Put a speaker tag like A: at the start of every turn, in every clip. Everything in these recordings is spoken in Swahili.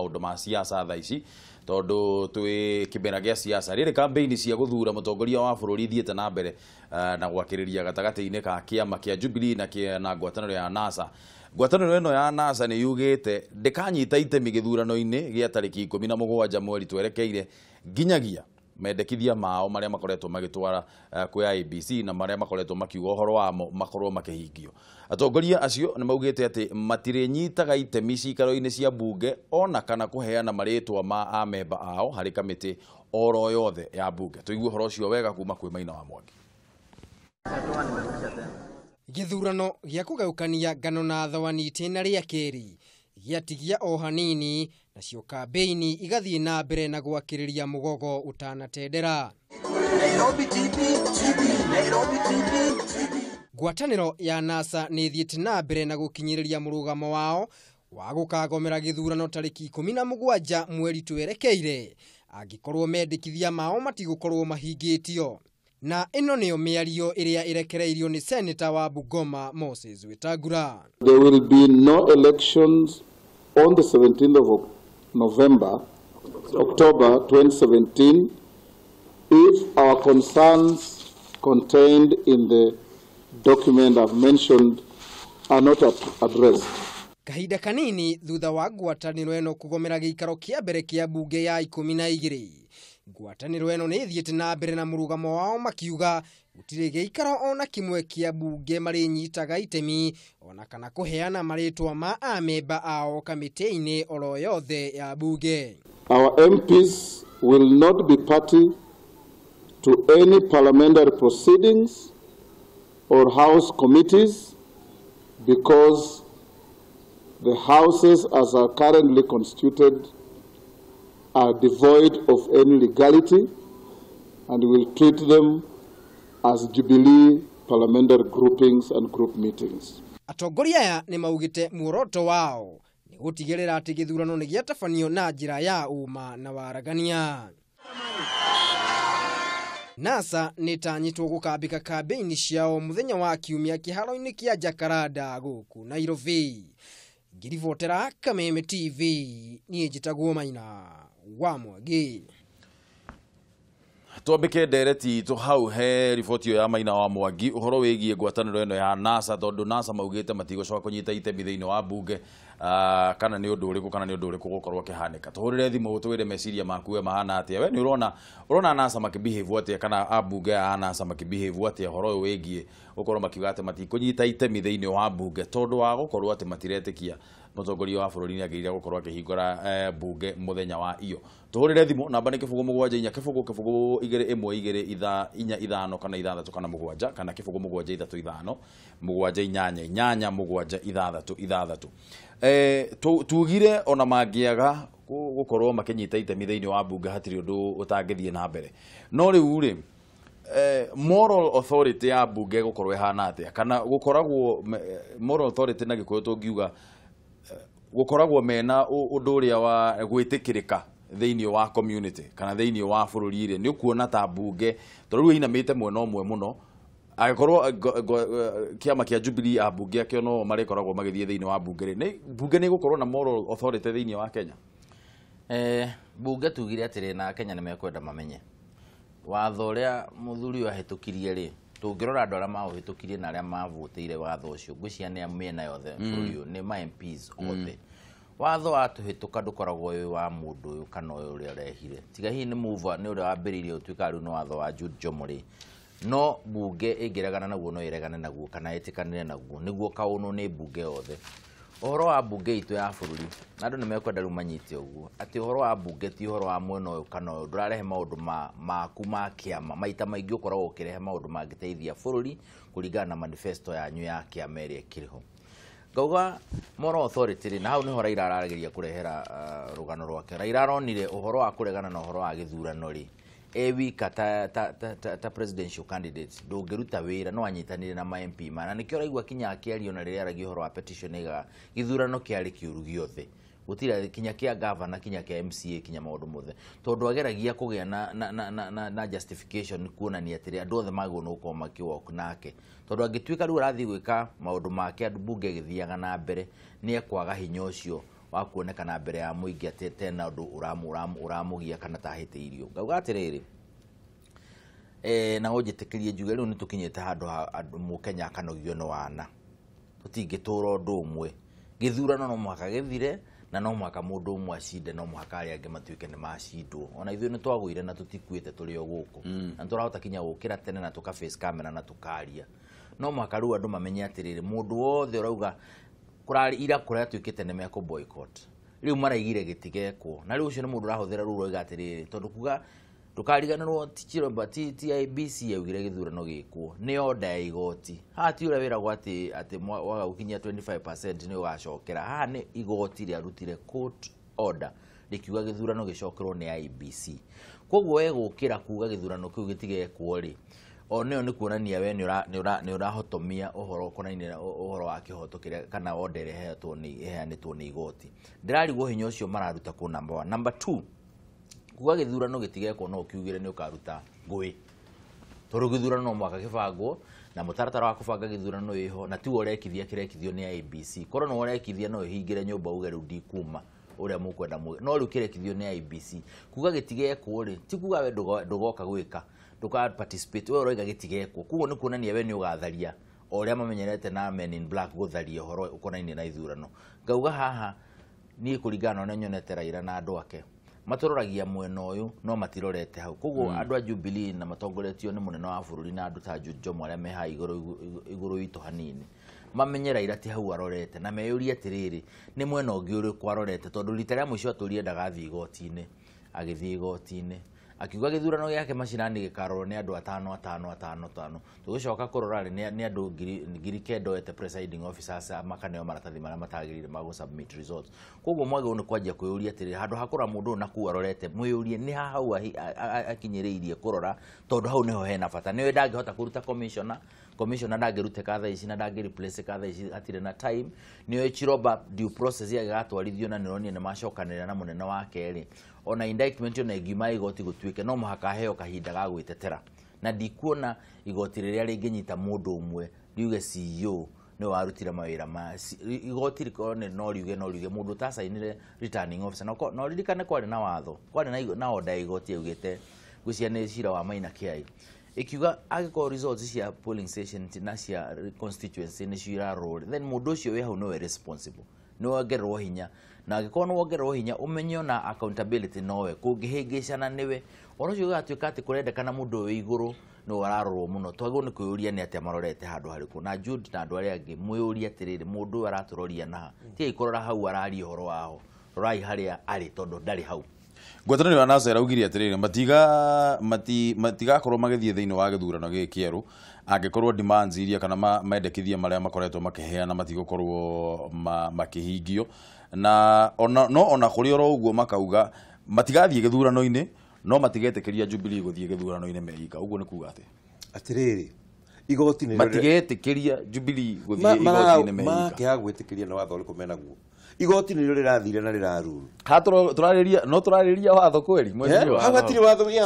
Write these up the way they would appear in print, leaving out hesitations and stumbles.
A: maundu ma siasa tha ici tondu twi kibera gia siasa riri campaign cia guthura mutongoria wa bururi thiete na mbere na gwakiriria gatagati-ini ka kiama kia Jubilee na ngwataniro ya NASA. Ngwataniro ino ya NASA ni yugite ndikanyita itemi githurano-ini gia tariki 17 mweri twerekeire nginyagia mendekithia mao maria makoretwo magitwara kwa ABC na maria makoretwo makiuga uhoro wamo makorwo makihingio. Atongoria acio ni maugite ati matire nyitaga itemi cikaro-ini cia bunge ona kana kuheana maritwa ma amemba ao hari kamiti oro yothe ya bunge. Tuigue uhoro ucio wega kuma kwi Maina wa Mwangi.
B: Githurano gia kugaukania ngano na thawani itena ria keri giatigia o hanini nacio kambeini igathie na mbere na gwakiriria mugogo utanatendera. Ngwataniro ya NASA ni thiete na mbere na gukinyiriria murugamo wao wa gukagomera githurano tariki 17 mweri twerekeire angikorwo mendekithia mao matigukorwo mahingitio. Na ino niyo miario iria irekereirio ni Senator wa Bungoma Moses Wetangula.
C: There will be no elections on the 17th of October 2017 if our concerns contained in the document I've mentioned are not addressed.
B: Kahinda kanini thutha wa ngwataniro eno kugomera giikaro kia mbere kia bunge ya 12 ngwataniro eno ni thiete na mbere na murugamo wao makiuga gutire giikaro ona kimwe kia bunge mari nyitaga itemi ona kana kuheana maritwa ma amemba ao kamiti-ini oro yothe ya bunge.
C: Our MPs will not be party to any parliamentary proceedings or house committees because the houses as are currently constituted are devoid of any legality and will treat them as Jubilee parliamentary groupings and group meetings.
B: Atongoria aya ni maugite muoroto wao ni gutigirira ati githurano ni giatafanio na njira ya uma na waragania. NASA ni tanyitwo gukambika kambeini ciao muthenya wa kiumia kiharo-ini kia Jakaranda guku Nairobi. Ngiribotera Kameme TV ni njitagwo Maina wa Mwangi.
A: Twambike ndereti tu hau he riboti ya Maina wa Mwangi uhoro wigie ngwataniro eno ya NASA tondu NASA maugite matigocoka kunyita itemi thiini wa bunge kana ni undu uriku gukorwo kihanika. Tuhurire thimu twire meciria maku we mahana atia we ni urona NASA makibehave atia kana abunge ya NASA makibehave atia horo wigie gukorwo makiuga ati matikunyita itemi thiini wa bunge tondu wa gukorwo ati matiretikia mutongoria wa bururi ni agirire gukorwo akihingura bunge muthenya wa iyo. Tuhurire thimu namba ni kibugu 74 kibugu 215 kana 6 kana 7 kana kibugu 735 788 tugire ona mangiaga gukorwo makinyita itemi thiini wa bunge hatiri undu utangithie na mbere no riu ri moral authority ya bunge gukorwo ihana atia kana gukoragwo moral authority na gikuyu tungiuga gukoragwo mena undu uria wa gwitikirika thiini wa community kana thiini wa bururi ri ni ukuona ta bunge tondu inamite mwena omwe muno agikorwo kiama kia Jubilee abunge akio no marikoragwo magithie thiini wa bunge ri bunge ni gukorwo na moral authority thiini wa Kenya.
D: Bunge tugire atire na Kenya ni mekwenda mamenye watho uria muthuri wa hitukirie ri tungirora andu aria mauhitukirie na aria mavutire watho ucio ngwiciria ni miena yothe bũrũri ni ma MPs othe watho watuhituka ndukoragwo uyu wa mundu uyu kana uyu uria urehire tiga hihi ni move ni uria wambiririe utuika riu ni watho wa Jude Jomori no bunge ingiregana naguo no iregane naguo kana itikanire naguo niguo kaunu ni bunge yothe. Uhoro wa bunge itu ya bururi andu ni mekwenda riu manyite uguo ati uhoro wa bunge ti uhoro wa mwena uyu kana uyu ndurarehe maundu maku ma kiama maita maingi ukoragwo ukirehe maundu mangiteithia bururi kuringana na manifesto yanyu ya kiama iria kiriho. Gauga moral authority ri na hau niho Raila ararageria kurehera rugano rwake. Raila aronire uhoro wa kuregana na uhoro wa githurano ri wika ta presidential candidate ndungiruta wira no anyitanire na ma MP mana nikio raigwa kinya akiario na riria aragi uhoro wa petition iga githurano kiari kiuru giothe gutira kinya kia governor kinya kia MCA kinya maundu mothe tondu ageragia kugia na justification kuonania atiri andu othe magwo no ko makiwok nake tondu angituika riu arathi gwika maundu make andu bunge githiaga na mbere ni ekwaga hinya ucio wa kuonekana mbere ya muingi ati tena undu uramugia kana tahiteirio ngauga atiriri na ujitikirie njuge riu nitukinyite handu mu Kenya kanogio no wana tutingitura undu umwe githurano no mwaka githire na no mwaka mundu umwe acinde no mwaka ari ange matuike ni macindwo ona ithuĩ ni twagũire na tutikuĩte tũrĩ o gũkũ na tũrahota kinya gũkĩra tene na tuka face camera na tukaria no mwaka rĩu andũ mamenye atĩrĩrĩ mũndũ wothe ũrauga kũrari ira kũrĩa tuĩkĩte nĩ meko boycott rĩu maraigire gĩtigekwo na rĩu ũcio nĩ mũndũ ũrahũthĩra rũrũ oiga atĩrĩrĩ tondũ kuga ndukariganĩrwo ti IBC yaugire gĩthurano gĩkwo nĩ order ya igoti haha ti ũrĩa wĩragwo atĩ waga gũkinyia 25% nĩ ũgacokera haha nĩ igoti rĩarutire court order rĩkiuga gĩthurano gĩcokerwo nĩ IBC koguo gũkĩra kuga gĩthurano kĩu gĩtigekwo rĩ oneo nĩ kuonania we nĩ ũrahotomia ũhoro konainie ũhoro wa kĩhoto kĩrĩa kana order ĩheanĩtwo nĩ igoti ndĩrarigwo hinya ũcio mararuta ku number 1 number 2 kuga githurano gitigekwo no kiugire ni ukaruta ngui toro githurano mwaka kibangwo na mutaratara wa kubanga githurano iho na tu orekithia kirekithio ni IBC koro no orekithia no hingire nyumba uge ru ndikuma uria mukwenda no ru kirekithio ni IBC kuga gitigekwo ri ti kuga we ndugoka gwika nduka participate we roiga gitigekwo kugo ni kuonania we ni ugatharia oria mamenyerete na men in black gutharia horo ukonainie na ithurano ngauga haha ni kuringana na nyonete Raila na andu ake matororagia mwena uyu no matirorete hau koguo andu a Jubilee na matongoretio ni munene wa bururi na andu ta Jomo aria meha iguru itu hanini mamenye Raila ti hau arorete na meyurie atiriri ni mwena ungi uri kwarorete tondu rita ria muico aturi endaga thii igoti-ini agithii igoti-ini akiuga githurano giake macinani gikarorwo ni andu 5 tugicoka kurora ni andu ngiri kendo ete presiding officers makaneo maratathi maria matagirire mago submit results koguo mwage ni kwanjia kwiyuria atiri handu hakora mundu na ku arorete mwiyurie ni hau akinyiriirie kurora tondu hau niho hena bata niwe ndangihota kuruta commissioner ndangirute katha ici na ndangiriplace katha ici atire na time niwe Chiroba due process ya gatwarithio na nironie ni macokanira na munene wa keri ona indictment na igima igoti gutuike no muhaka heo kahinda ga gwitetera na ndikuona igoti riria ringinyita mundu umwe riuge CEO no warutira mawira ma igoti rikone no riuge mundu ta sainire returning officer no ririkane kwari na watho kwari na order igoti yaugite guciane cira wa maina kiai ikiuga agiko results cia polling station na cia constituency ni cira roll then mundu ucio we hau no we responsible no ongerwo hinya na agiko no ongerwo hinya umenyo na accountability nowe kungihingicana niwe orocio gatuika ati kurendekana mundu we iguru no wararorwo muno twago ni kuyuria ni ati amarorete handu hariku na Jude na andu aria angi mwiyuria atiriri mundu araturoria na ti ikorora hau arari horo waho rorai haria ari tondu ndari hau
A: ngwatanĩro ya NASA iraugire atiriri matigakorwo magithie thiini wa githurano gikieru angikorwo demands iria kana mendekithia maria makoretwo makiheana matigukorwo makihingio na ona kuri oro uguo makauga matigathie githurano-ini no matigetekeria Jubilee guthie githurano-ini meika uguo ni kuga
E: atiriri igoti ni
A: matigetekeria Jubilee guthie igoti-ini meika
E: makiaga gwitikiria na watho uriku menaguo igoti ni rirathire na riraruru
A: ha turariria watho kweli mwezi
E: wa hau hatiri watho wi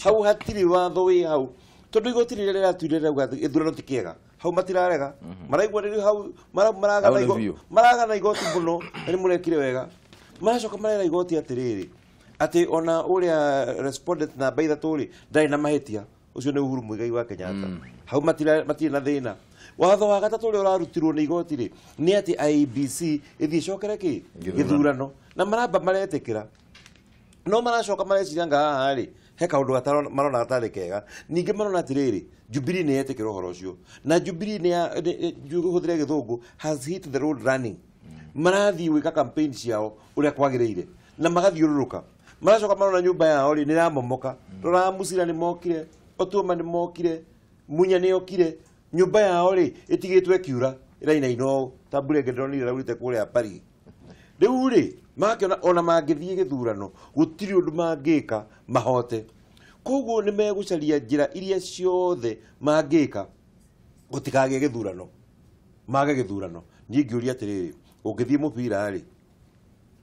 E: hau hatiri watho wi hau tondu igoti ni riratwire rauga ithurano ti kiega hau matirarega maraigwa riri hau maragana igoti muno ni murekire wega maracoka marera igoti atiriri ati ona uria respondent na baitha turi ndari na mahitia ucio ni Uhuru Muigai wa Kenyatta hau matire na thina watho wa gatatu uri urarutirwo ni igoti ri ni ati IBC ithi cokere ki githurano na maramba maretikira no maracoka mareciranga haha ri he kaundu gataro marona gatari kega ningi marona atiriri Jubilee ni yetikira uhoro ucio na Jubilee ni juguthire githungu has hit the road running marathi wika campaign ciao uria kwagirire na magathiururuka maracoka marona nyumba yao ri ni ramomoka rora musira ni mokire otuma ni mokire munya ni okire nyumba yao ri itigitwe kiura iraina ino tabure ngedroni raurite kuria pari riu ri makiona ona mangithie githurano gutiri undu mangika mahote koguo ni megucaria njira iria ciothe mangika gutikage githurano mage githurano ningiuria atiriri ungithie mupira ri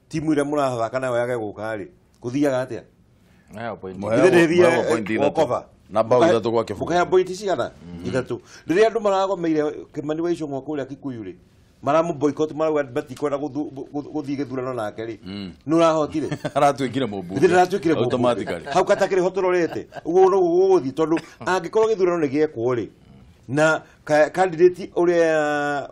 E: timu ira murathaka nayo yage guka ri kuthiaga atia
A: na bao ithatu gwake
E: ukaya point cigana ithatu riria andu maragomeire Kimani wa Icung'wa kuria Kikuyu ri maramu boycott marauga batikwenda guthii githurano nake ri nurahotire
A: aratwikire mumbu
E: ndiratwikire mumbu
A: automatically
E: hau katakire hotororete uguo no guguthi tondu angikorwo githurano ni giekwo ri na candidate uria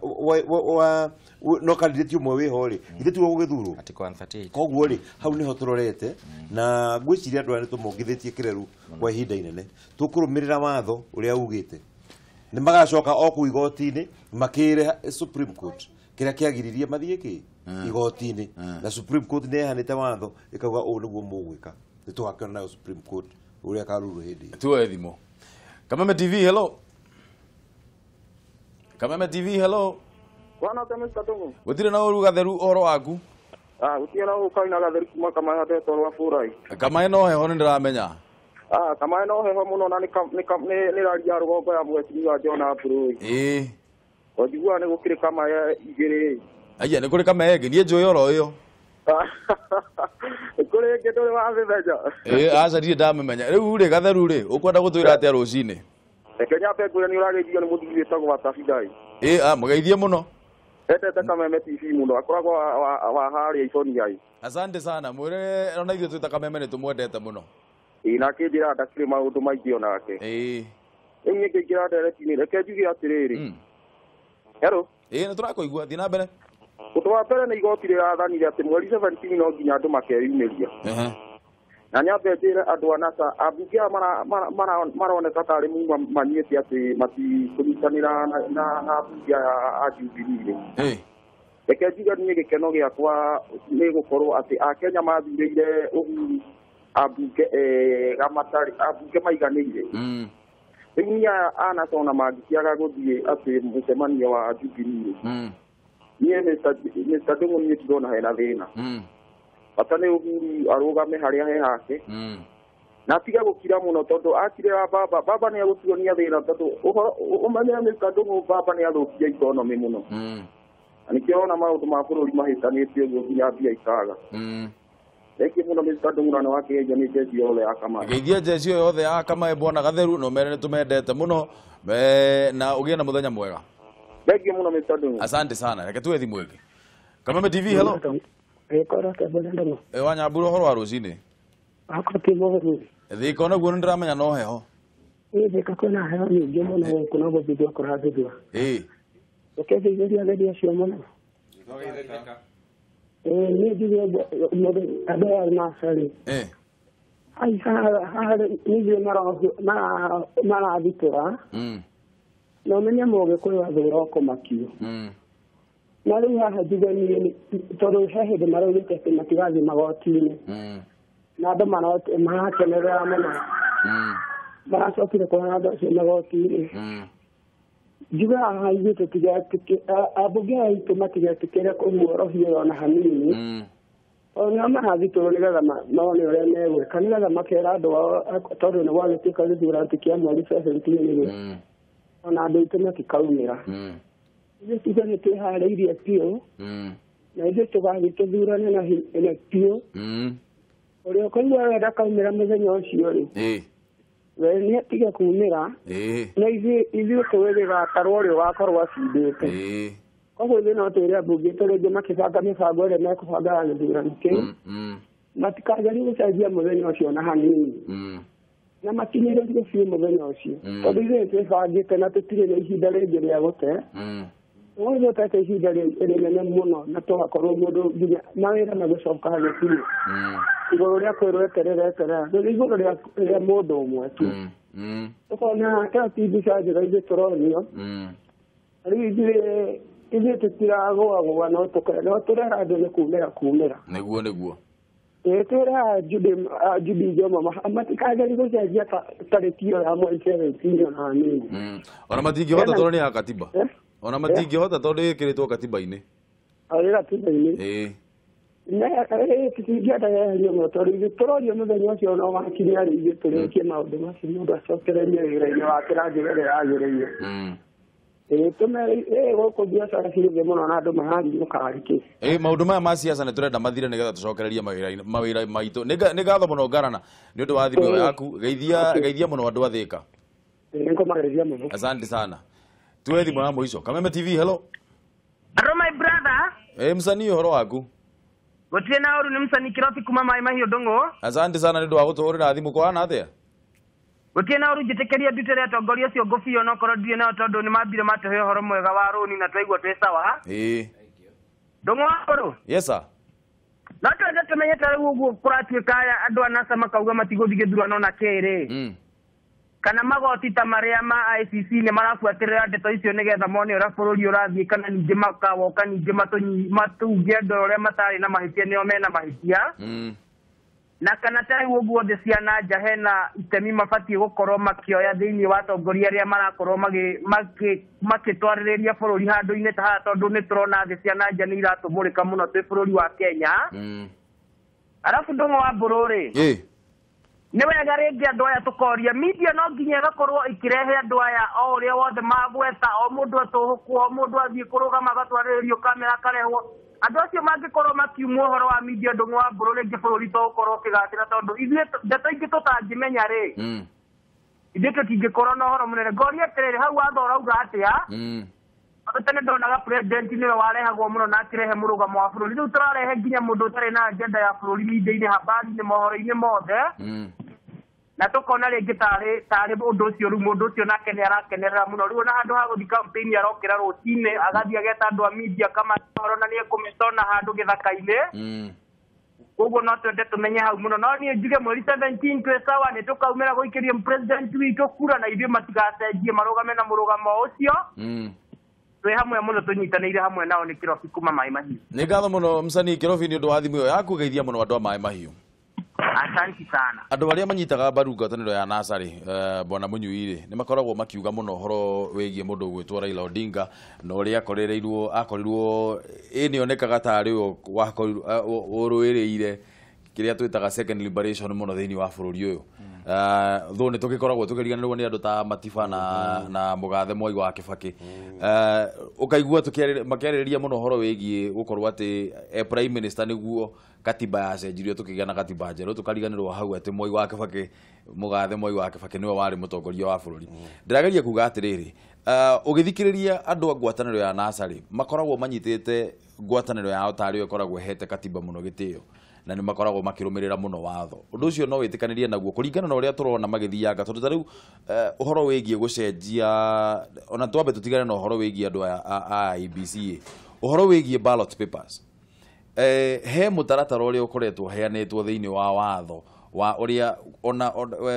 E: no candidate umwe wiho ri ithe tugo gugithurwo
D: ati 138
E: koguo ri hau ni hotororete na gwiciria andu ani tumongithitie kireru kwa ihinda inene tukurumirira watho uria ugite ni magacoka o ku igoti-ini makire Supreme Court kiria kiagiririe mathie ki igoti-ini na Supreme Court ni ehanite watho ikauga u niguo mugwika ni twakana nayo Supreme Court uria karuru hindi
A: tuwe thimo Kameme TV hello Kameme TV hello
F: Wana Kameme Ndung'u
A: gutire na uruga theru oro waku
F: gutire na ukaina gatheru kuma kama hate toro furai
A: kama ino heho ni ndiramenya
F: kama ino heho muno na ni raria rugongo ya mweci wa Jona Burui ojigua ni gukire kama ya igiri
A: aya ni kuri kama ege nie njoyo ro yo
F: kuri gedore wa bebeja
A: aca ndirĩ ndamemenya rĩu rĩ gatheru rĩ ũkwenda gũtwĩra atĩa rũcinĩ
F: Kenya pekure ni ũragĩthio nĩ mũthuri wĩtagwo Batafidai
A: mũgeithie mũno
F: etete Kameme TV muno akoragwo wa harĩa Iconiai
A: asante sana mwĩre ona ithuĩ twĩta Kameme nĩ tũmwendete mũno
F: na kĩnjĩra ndakĩrĩ maũndũ maingĩ onake rĩu niĩ ngĩingĩra ndereti-inĩ reke njuge atĩrĩrĩ hello
A: nĩ tũrakũigua thiĩ na mbere
F: ũndũ wa mbere nĩ igoti rĩrathanire atĩ mweri 17 no nginya andũ makeyumĩria na nyambe njĩre andũ a NASA ambunge maroneka tarĩ muma manyĩte atĩ matikũnyitanĩra na ambunge a Jubilee reke njuge niĩ gĩkeno gĩakwa nĩ gũkorwo atĩ Akenya mathurĩire Uhuru ambunge maiganĩire rĩu niĩ a NASA ona mangĩkĩaga gũthiĩ atĩ mũcemanio wa Jubilee niĩ Mr. Ndung'u niĩ ndĩrona hena thĩna bata nĩ Uhuru arũgame harĩa he hake na atige gũkira mũno tondũ akirĩra baba nĩ egũtuonia thĩna tondũ ũmenye Mr. Ndung'u baba nĩ athũkia economy mũno na nĩkĩo ona maũndũ ma bũrũri mahĩtanĩtie ũguo nginya mbia ikaga reke mũno Mr. Ndung'u na wakĩenja nĩ njeci yothe ya Kameme
A: geithia njeci yothe ya Kameme bwana gatheru no mere nĩ tũmendete mũno na ũgĩe na mũthenya mwega
F: reke mũno Mr. Ndung'u
A: asante sana reke tuwe thimũ ĩngĩ Kameme TV hello
G: kora ke Ndung'u
A: wanyambura horo wa rũcinĩ
G: akotimoru
A: thĩka onaguo nĩ ndĩramenya no heho
G: thĩka kwĩna heho nyingĩ mũno gũkũ no gũthithua kũrathithua reke thigĩria geria cio mũno niĩ njuge andũ aya Nasarĩ nĩguo marathitũra na ũmenye Mũgĩkũyũ athũra o kũmakio na rĩu haha njuge niĩ tondũ he hĩndĩ maraugĩte atĩ matigathiĩ magoti-inĩ na andũ marakenerera mũno maracokire kũhana andũ acio magoti-inĩ njuge haha ithuĩ tũtigetĩkĩre ambunge aitũ matigetĩkĩre kũmuorohia ona hanini nĩo marathitũrwo nĩgetha mone ũrĩa megwĩka nĩgetha makera andũ ao tondũ nĩ gwagĩtuĩka gĩthurano kĩa mweri 17 ona andũ aitũ matikaumĩra ithuĩ tuge nĩ twĩharĩirie biũ na ithuĩ tũgathiĩ tũthurane na biũ ũrĩa ũkaigua wenda kaumĩra mũthenya ũcio rĩ we nĩ atige kumĩra na ithuĩ tũĩ gĩgatarwo ũrĩa ũgakorwo acindĩte koguo ithuĩ no twĩre ambunge tũrĩngĩ makĩbanga mĩbango ĩrĩa mekũbanga ya gĩthurano kĩu matikagerie gũcenjia mũthenya ũcio na hanini na makinyĩrĩrie biũ mũthenya ũcio tondũ ithuĩ nĩ twĩbangĩte na tũtirĩ na ihinda rĩngĩ rĩa gũte ũguo tete ihinda rĩnene mũno na tũgakorwo mũndũ nginya mawĩra magĩcoka hagĩkinya igũrũ rĩa kwĩrweterera rĩu igũrũ rĩa mũndũ ũmwe tu ũkona kati mbica njega ithuĩ tũronio rĩu ithuĩ tũtiragũagũa no tũrera andũ nĩ kumĩra
A: nĩguo
G: twĩra Jubilee Njomo matikagerie gũcenjia tarĩki ĩyo ya mweri 17 ona hanini
A: ona matingĩhota tondũ nĩ ya katiba ona matingĩhota tondũ ĩkĩrĩtwo katiba-inĩ
G: katiba-inĩ tũtingĩenda yeherio mũno tondũ ithuĩ tũrorio mũthenya ũcio no wakinya rĩ ithuĩ tũrĩkie maũndũ macio mũndũ acokererie wĩra-inĩ wake na njĩra ĩrĩa yagĩrĩire gũkũ biacara cirĩ thĩ mũno na andũ marathiũka harĩkĩ
A: maũndũ maya ma ciaca nĩ tũrenda mathire nĩgetha tũcokererie mawĩra maitũ nĩ ngatho mũno Ngarana nĩ ũndũ wa thimũ yaku geithia mũno andũ a Thĩka
G: nĩngũmageithia mũno
A: asante sana tuwe thimũ ya mũico Kameme TV hello
H: Hello my brother.
A: Msanii horo waku?
H: Gutire na uru ni msanii Kirofi kuma Mai Mahiu Ndung'u.
A: Asante sana nĩ ndwa gũtũrĩra thimũ kwana atia?
H: Gutire na uru njĩtĩkĩria ndutĩre atongoria acio ngũbio no korwo ndirĩ nao tondũ nĩ mambire matũhe ũhoro mwega wa rũni na twaigua twĩ sawa. Ndung'u wakoro?
A: Yes sir.
H: No twende tũmenye tarĩ ũguo kũratuĩka andũ a NASA makauga matigũthiĩ gĩthurano na kĩrĩ. Kana magoti ta marĩa ma ICC nĩ marabuatĩrĩra ndeto icio nĩgetha mone ũrĩa bũrũri ũrathiĩ kana ningĩ makawoka ningĩ matungie andũ arĩa matarĩ na mahĩtia nĩo mena mahĩtia. Na kana tarĩ ũguo thĩ cia na nja hena itemi mabatiĩ gũkorwo makĩoya thĩinĩ wa atongoria arĩa marakorwo magĩtwarĩrĩria bũrũri handũ-inĩ ta haha tondũ nĩ tũrona thĩ cia na nja nĩ iratũmũrĩka mũno twĩ bũrũri wa Kenya. Arabu Ndung'u wa Mbũrũ-rĩ, nĩ wega rĩngĩ andũ aya tũkoria media no nginya ĩgakorwo ĩkĩrehe andũ aya o ũrĩa wothe magweta o mũndũ atũhũkwo o mũndũ athiĩ kũrũgama agatwarĩrĩrio kamera akarehwo. Andũ acio mangĩkorwo makiuma ũhoro wa media Ndung'u wa Mbũrũ rĩngĩ bũrũri tũgũkorwo ũkĩgatĩra tondũ ithuĩ ndeto ingĩ tũtangĩmenya-rĩ, ithuĩ tũtingĩkorwo na ũhoro mũnene. Ngoria atĩrĩrĩ, hau watho ũrauga atĩa? Tene ndonaga president nĩwe warehagwo mũno na akĩrehe mũrũgamo wa bũrũri. Rĩu tũrarehe nginya mũndũ ũtarĩ na agenda ya bũrũri media-inĩ, habari-inĩ, mohoro-inĩ mothe. Na tukona rĩngĩ tarĩ ũndũ ũcio rĩu mũndũ ũcio nake nĩ arakenerera mũno. Rĩu ona handũ ha gũthiĩ campaign arokĩra rũcinĩ agathiĩ ageta andũ a media kama ũhoro na nĩekũmĩtona handũ gĩthaka-inĩ. Koguo no twende tũmenye hau mũno. No niĩ njuge mweri 17 twĩ sawa nĩ tũkaumĩra gũikĩria president witũ kura na ithuĩ matigacenjie marũgame na mũrũgamo ũcio. Twĩ hamwe mũno tũnyitanĩire hamwe nao nĩ Kirofi kuma Mai Mahiu.
A: Nĩ ngatho mũno msanii Kirofi nĩ ũndũ wa thimũ ĩyo yaku geithia mũno andũ a Mai Mahiu.
H: Asante sana.
A: Andũ arĩa manyitaga mbaru ngwatanĩro ya NASA-rĩ, bwana Mũnyui-rĩ, nĩ makoragwo makiuga mũno ũhoro wĩgiĩ mũndũ gwĩtwo Raila Odinga na ũrĩa akorirwo nĩonekaga tarĩ ũrũĩrĩire kĩrĩa twĩtaga second liberation mũno thĩinĩ wa bũrũri ũyũ. Though nĩ tũgĩkoragwo tũkĩriganĩrwo nĩ andũ ta Matiba na Mũgathe Mwai wa Kĩbakĩ, ũkaigua makĩarĩrĩria mũno ũhoro wĩgiĩ gũkorwo atĩ prime minister nĩguo katiba yacenjirio tũkĩgĩa na katiba njerũ, tũkariganĩrwo hau atĩ Mwai wa Kĩbakĩ, Mũgathe Mwai wa Kĩbakĩ nĩwe warĩ mũtongoria wa bũrũri. Ndĩrageria kuga atĩrĩrĩ, ũgĩthikĩrĩria andũ a ngwatanĩro ya NASA-rĩ, makoragwo manyitĩte ngwatanĩro yao tarĩ yo ĩkoragwo ĩhete katiba mũno gĩtĩo na nĩ makoragwo makĩrũmĩrĩra mũno watho. Ũndũ ũcio no wĩtĩkanĩrie naguo kũringana na ũrĩa tũrona magĩthianga, tondũ ta rĩu ũhoro wĩgiĩ gũcenjia, ona twambe tũtigane na ũhoro wĩgiĩ andũ a IEBC, ũhoro wĩgiĩ ballot papers, he mũtaratara ũrĩa ũkoretwo heanĩtwo thĩinĩ wa watho wa ũrĩa ona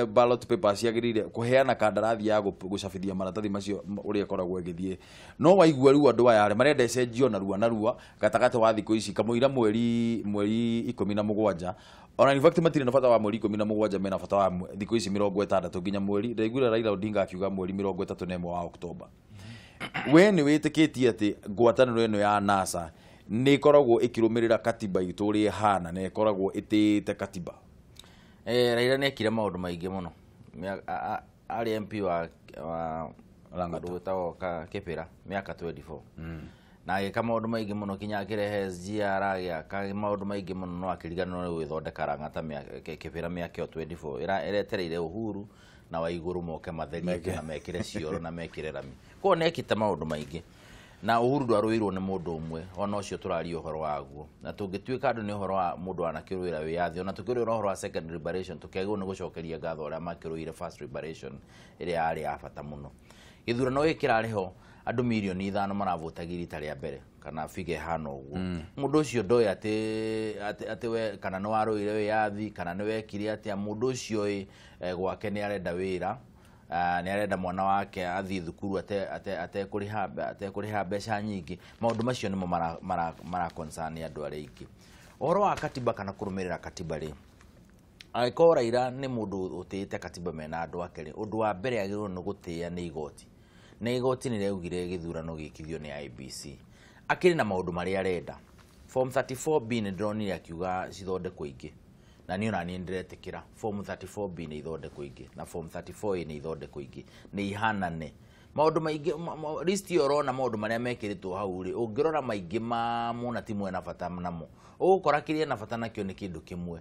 A: ballot papers yagĩrĩire kũheana kandarathi ya gũcabithia maratathi macio ũrĩa koragwo ĩgĩthiĩ. No waigua rĩu andũ aya marenda ĩcenjio narua gatagatĩ wa thikũ ici kamũira mweri 17, ona in fact matirĩ na bata wa mweri 17, mena bata wa thikũ ici 60 nginya mweri. Ndaiguire Raila Odinga akiuga mweri 31 wa Oktoba. We nĩ wĩtĩkĩtie atĩ ngwatanĩro ĩno ya NASA nĩ ĩkoragwo ĩkĩrũmĩrĩra katiba itũ ũrĩa ĩhana na ĩkoragwo ĩtĩĩte katiba?
D: Raila nĩ ekire maũndũ maingĩ mũno. Arĩ MP wa Lang'atu wĩtagwo Kĩpĩra mĩaka 24. Na agĩka maũndũ maingĩ mũno kinya akĩrehe SGR, agĩaka maũndũ maingĩ mũno, no akĩriganĩrwo nĩ gwĩthondeka Lang'ata Kĩpĩra mĩaka 24 ĩretereire Uhuru na Waigũrũ moke matherie na mekĩre cioro na mekĩre rami. Koguo nĩ ekĩte maũndũ maingĩ. Na Uhuru ndwarũirwo nĩ mũndũ ũmwe, ona ũcio tũraria ũhoro waguo. Na tũngĩtuĩka andũ nĩ ũhoro wa mũndũ anakĩrũĩra wĩyathi, ona tũkĩrũĩra ũhoro wa second liberation, tũkĩagĩrĩirwo nĩ gũcokeria ngatho arĩa makĩrũĩire first liberation ĩrĩa yarĩ ya bata mũno. Gĩthurano gĩkĩ kĩrarĩ ho andũ milioni 5 maravũtagia rita rĩa mbere kana biga ihana ũguo. Mũndũ ũcio ndoĩ atĩ we kana nĩ warũĩire wĩyathi kana nĩ wekire atĩa. Mũndũ ũcio gwake nĩ arenda wĩra, nĩ arenda mwana wake athiĩ thukuru atekũrĩha mbeca nyingĩ. Maũndũ macio nĩmo mara concern andũ arĩa aingĩ. Ũhoro wa katiba kana kũrũmĩrĩra katiba rĩ, angĩkorwo Raila nĩ mũndũ ũtĩĩte katiba mena andũ ake rĩ, ũndũ wa mbere agĩrĩirwo nĩ gũtĩĩa nĩ igoti. Na igoti nĩ rĩaugire gĩthurano gĩkithio nĩ IEBC. Akĩrĩ na maũndũ marĩa arenda. Form 34B nĩ ndĩronire akiuga cithondekwo ingĩ, na niĩ ona niĩ ndĩretĩkĩra form 34B nĩ ithondekwo ingĩ na form 34A nĩ ithondekwo ingĩ, nĩ ihanane. Maũndũ maingĩ list yo rona maũndũ marĩa mekĩrĩtwo hau rĩ, ũngĩrora maingĩ mona ti mwena bata namo, ũgũkora kĩrĩa na bata nakĩo nĩ kĩndũ kĩmwe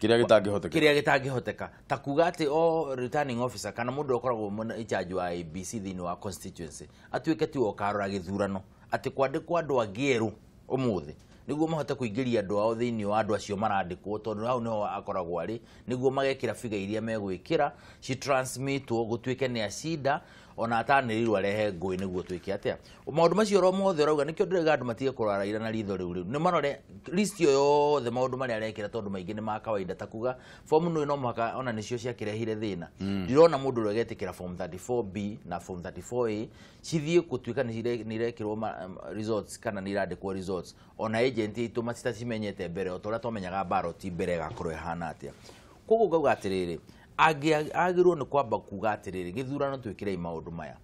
D: kĩrĩa gĩtangĩhoteka, ta kuga atĩ o returning officer kana mũndũ ũkoragwo in charge wa IEBC thĩinĩ wa constituency atuĩke tu okarora gĩthurano, ati kwandikwa andu angieru umuthi niguo mahote kuingiria andu ao thiini wa andu acio marandikwo tondu hau niho akoragwo ari niguo magekira figa iria megwikira ci transmitwo gutwike ni acida ona atanirirwo arehe ngui niguo twike atia maundu macio ro mothe rauga nikio ndirega andu matige kuraraira na ritho riu ni marore list yo yothe maundu mari arekira tondu maingi ni ma kawaida takuga form no muhaka ona nicio cia kirehire thina ndirona mundu regetikira form 34B na form 34A cithie gutwika ni irekirwo results kana ni irandikwo results ona agent itu matita cimenyete mbere otoria twamenyaga ballot mbere gakorwe hana atia koguo ngauga atiriri agirwo ni kwamba kuga atiriri githurano twikire maundu maya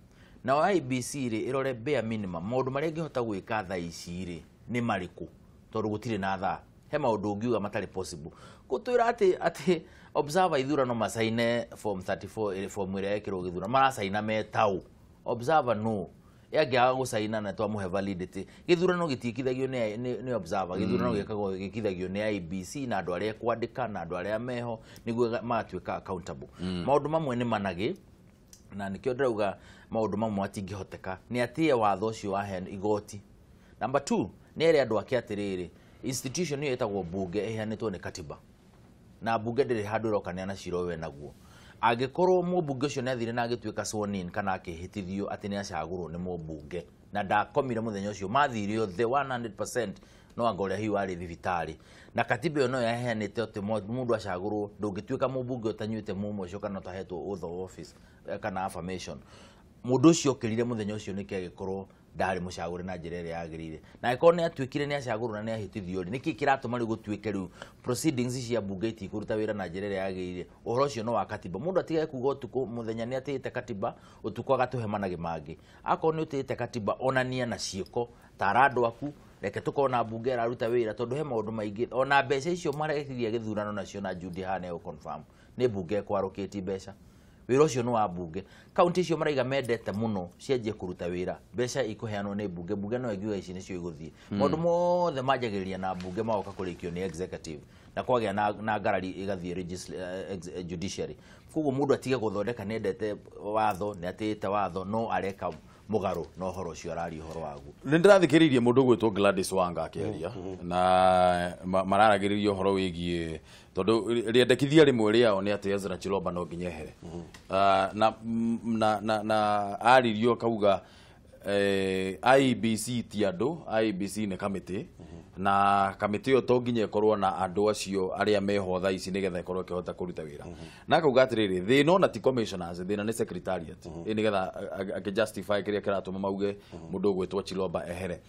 D: na IBC ri irore bare minimum maundu mari ngihota gwika tha ici ri ni mariku tondu gutire na tha he maundu ngiuga matari possible gutwira ati observer ithurano masaine form 34 iri form ire ekirwo githurano marasaina metau observer no yagiaga gusaina na twamuhe validity githurano gitikithagio ni observer githurano gikagwo gikithagio ni IBC na andu aria kwandika na andu aria meho niguo matwika accountable maundu mamwe ni managi na nikio ndirauga maundu mamwe atingihoteka ni atie watho ucio wahe igoti number 2 ni ere andu ake atiriri institution iyo etagwo bunge ihanitwo ni katiba na bunge ndiri handu rokania na cirowe naguo agikorwo mubunge ucio ni athire na agitwika sworn in kana akihitithio ati ni acagurwo ni mubunge na ndakomire muthenya ucio mathirio the 100% no angoria hiu ari thibitari na katiba yo no yaheanite ati mundu acagurwo ndungitwika mubunge utanyuite mumo ucio kana utahetwo oath of office kana affirmation mundu ucio kirire muthenya ucio niki agikorwo ndari mucagure na njira ria yagirire na iko ni atwikire ni acagurwo na ni ahitithio niki kiratuma ri gutwike riu proceedings cia bunge iti kuruta wira na njira ria yagirire uhoro ucio no wa katiba mundu atigae kuga utuku muthenya ni atite katiba utuku agatuhemanage mangi akon ni utite katiba onania na ciiko tarado aku reke tukona bunge raruta wira tondu he maundu maingi ona mbeca icio marekiria githurano nacio na Judy hane o confirm ni bunge kwarukiti mbeca wira ucio no wa bunge county icio maraiga mendete muno cianjie kuruta wira mbeca ikuheanwo ni bunge no igiuga ici nicio iguthie maundu mothe manjagiriria na bunge maoka kurikio ni executive na kwagia na ngarari igathie judiciary koguo mundu atige guthondeka nendete watho ni atite watho no areka mugaru no horo cio arari horo wagu
A: nindirathikiririe mundu gwitwo Gladys Wanga akeria na mararagiririo horo wigie tondu riendekithia rimwe riao ni ati Ezra Chiloba no nginyehere na aririo kauga IBC ti andu IBC ni committee na committee yo to nginye korwo na andu acio aria meho tha ici nigetha ikorwo kihota kuruta wira na kauga atiriri they no na ti commissioners they na secretariat nigetha justify kiria kiratuma mauge mundu gwitwo Chiloba ehere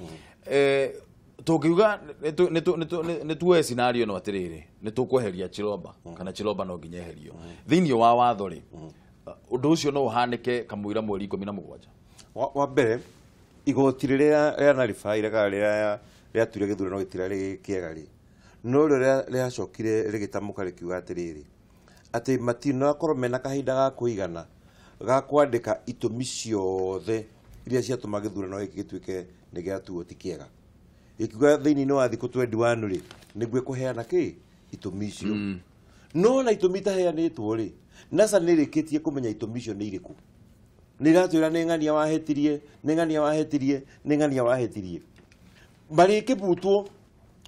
A: tukiuga ni tuwe scenario no atiriri ni tukweheria Chiloba kana Chiloba no nginyeherio thiini wa watho ri undu ucio no uhanike kamuira mweri 17
E: wa mbere igoti riria na rifaire kana riria tuire githurano gitira rikiega ri no riria cokire rigitamuka rikiuga atiriri ati matino akorwo mena kahinda ga kuigana ga kwandika itumi ciothe iria ciatuma githurano giki gitwike ni giatuo ti kiega ikiuga thiini no athi ku 21 ri niguo kuheana ki itumi icio no na itumi taheanitwo ri nasa nirikitie kumenya itumi icio ni iriku niratwira ni ngania wahetirie bari kibutwo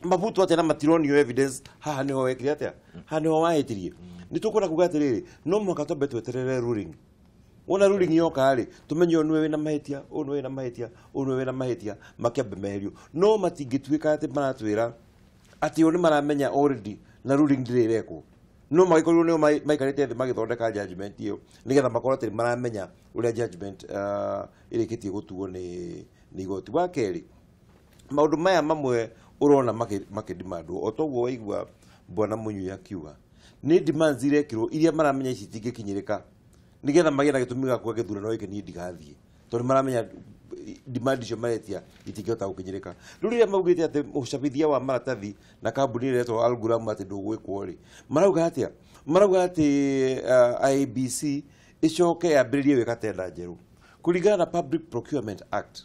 E: mabutwo atena matironio evidence haha niho wekire atia haha niho wahetirie nitukura kuga atiriri no mwaka tobe tweterere ruling ona ruling yoka ri tumenye onu we na mahetia makiambe meherio no matingitwika ati maratwira ati oni maramenya already na ruling ndirekwo no magikorwo ni maikarite thi magithondeka judgment iyo nigetha makorwo ati maramenya uria judgment irikitie gutuo ni igoti wa keri maundu maya mamwe urona makidimandwo otoguo waigua bwana Munyu akiuga ni demands irekirwo iria maramenya ici tingikinyirika nigetha magina gitumi ga kwa githurano giki ni ndigathie tondu maramenya demand icio maretia itingihota gukinyirika riria maugite ati ucabithia wa maratathi na kambuni iretwo Alguram ati ndugwikwo ri marauga ati IBC icoke yambiririe wika tenda njeru kuringana na Public Procurement Act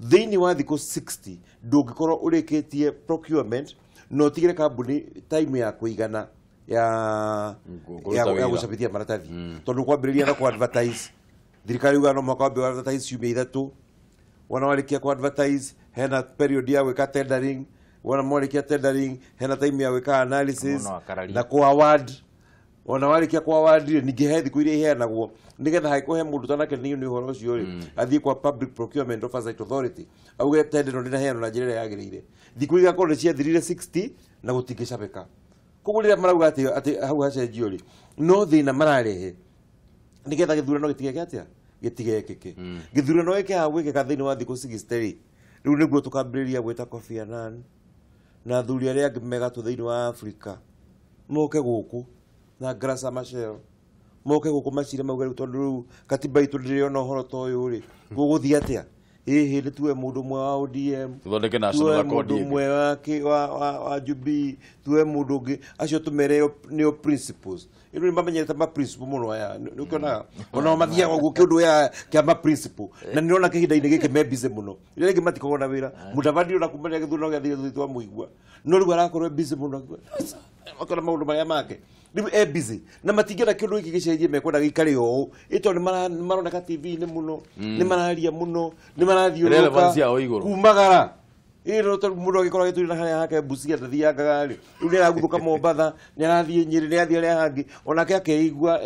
E: thiini wa thiko 60 ndungikorwo urikitie procurement no tigire kambuni time ya kuigana ya gucabithia maratathi tondu kwambiriria na ku advertise thirikari uga no mwaka wa advertise ciumia ithatu wanawalikia ku advertise hena period ya weka tendering wanamwalikia tendering hena time ya weka analysis na ku award wanawalikia ku award ningehethi ku iria iheanagwo nigetha haikuhe mundu tanake ni horo ucio ri athii kwa public procurement oversight authority auge tender no ndinaheana na njira yagirire thiku iga korwo ciathirire 60 na gutingicabeka koguo rĩrĩa marauga ati hau hacenjio ri no thina mararehe nigetha githurano gitigeke atia gitigekeke githurano gĩkĩ hagwĩkĩka thĩinĩ wa thikũ 60 rĩu nĩguo tukambĩrĩria gwĩta Kofi Annan na athuri arĩa angĩ megatũ thĩinĩ wa Africa moke gũkũ na Graça Machel moke gũkũ macire mauga rĩu tondũ rĩu katiba itũ ndĩrĩona ũhoro ta ũyũ rĩ gũgũthiĩ atĩa hihi nĩ tuwe mũndũ mwe wa ODM
A: tuthondeke national accord
E: mũndũ mwe wa Jubilee tuwe mũndũ ũngĩ acio tũmere nĩo principles ĩno nĩ mamenyerete ma principle mũno aya nĩ ũkĩonaga ona mathiaga ũguo kĩũndũ ya kĩa ma principle na nĩona kĩhinda-inĩ gĩkĩ me busy mũno rĩrĩa rĩngĩ matikoragwo na wĩra Mudavadi ona kumania gĩthurano gĩathire twa mũigua no rĩu arakorwo busy mũno akona maũndũ marĩa make rĩu busy na matingĩra kĩũndũ gĩkĩ gĩcenjie mekwenda gĩikare ũũ ĩto nĩ maroneka TV-inĩ mũno nĩ mararia mũno nĩ marathiũrũrũka kumagara ĩno tondũ mũndũ agĩkorwo agĩtũrĩ na harĩa hake Busia ndathiangaga rĩ rĩu nĩ araguthũka Mombatha nĩ arathiĩ Nyĩrĩ nĩ arathiĩ arĩa hangĩ onake akeigua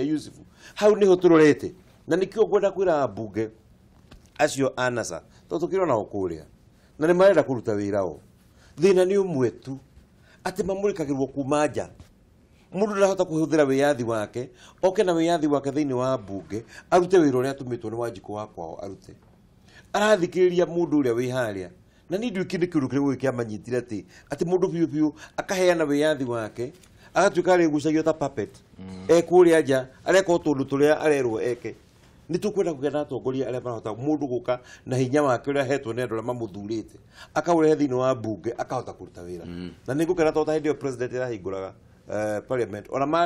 E: Yusufu hau nĩho tũrorete na nĩkĩo ngwenda kwĩra mbunge acio anasa tondũ tũkĩrona o kũrĩa na nĩ marenda kũruta wĩra o thĩna nĩ ũmwe tu atĩ mamũrĩkagĩrwo kuma nja mundu ndahota kuhuthira wiyathi wake oke na wiyathi wake thĩinĩ wa mbunge arute wĩra ũrĩa atũmĩtwo nĩ Wanjikũ wa kwao arute arathikĩrĩria mundu ũrĩa wĩ harĩa na nĩ ndũ kĩndũ kĩrũ kĩrĩa kĩamanyitire atĩ mundu biũ akaheana wiyathi wake agatuĩka rĩgucagio ta puppet kũrĩa nja areka tũndũ tũrĩa arerwo eke nĩ tũkwenda kũgĩa na atongoria arĩa marahota mundu gũka na hinya wake ũrĩa hetwo nĩ andũ arĩa mamũthurĩte akaũrehe thĩinĩ wa mbunge akahota kũruta wĩra na nĩ ngũkena tondũ hĩndĩ ĩyo president arahingũraga parliament